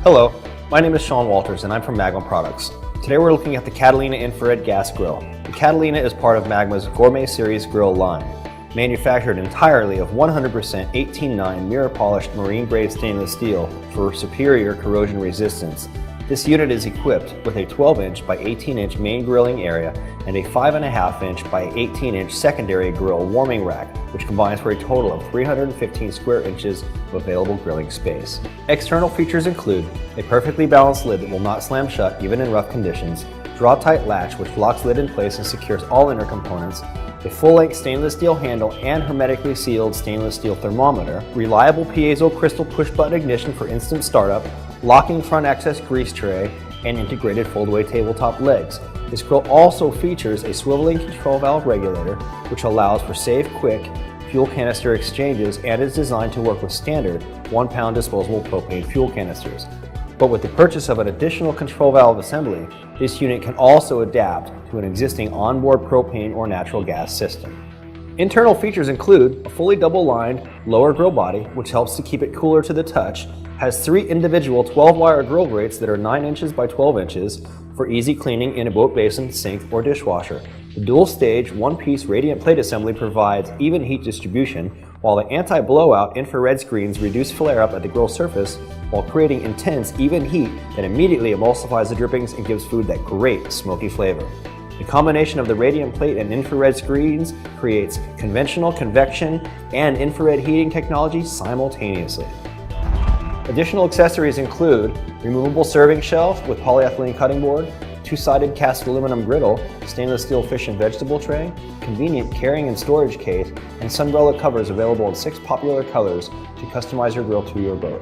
Hello, my name is Sean Walters and I'm from MAGMA Products. Today we're looking at the Catalina infrared gas grill. The Catalina is part of MAGMA's Gourmet Series grill line, manufactured entirely of 100% 18-9 mirror polished marine grade stainless steel for superior corrosion resistance. This unit is equipped with a 12-inch by 18-inch main grilling area and a 5.5-inch by 18-inch secondary grill warming rack, which combines for a total of 315 square inches of available grilling space. External features include a perfectly balanced lid that will not slam shut even in rough conditions, draw-tight latch which locks lid in place and secures all inner components, a full-length stainless steel handle and hermetically sealed stainless steel thermometer, reliable piezo crystal push-button ignition for instant startup, locking front access grease tray, and integrated fold-away tabletop legs. This grill also features a swiveling control valve regulator, which allows for safe, quick fuel canister exchanges and is designed to work with standard 1-pound disposable propane fuel canisters. But with the purchase of an additional control valve assembly, this unit can also adapt to an existing onboard propane or natural gas system. Internal features include a fully double-lined lower grill body, which helps to keep it cooler to the touch, has 3 individual 12-wire grill grates that are 9 inches by 12 inches for easy cleaning in a boat basin, sink, or dishwasher. The dual-stage, one-piece radiant plate assembly provides even heat distribution, while the anti-blowout infrared screens reduce flare-up at the grill surface while creating intense, even heat that immediately emulsifies the drippings and gives food that great smoky flavor. The combination of the radiant plate and infrared screens creates conventional, convection, and infrared heating technology simultaneously. Additional accessories include removable serving shelf with polyethylene cutting board, 2-sided cast aluminum griddle, stainless steel fish and vegetable tray, convenient carrying and storage case, and sunbrella covers available in 6 popular colors to customize your grill to your boat.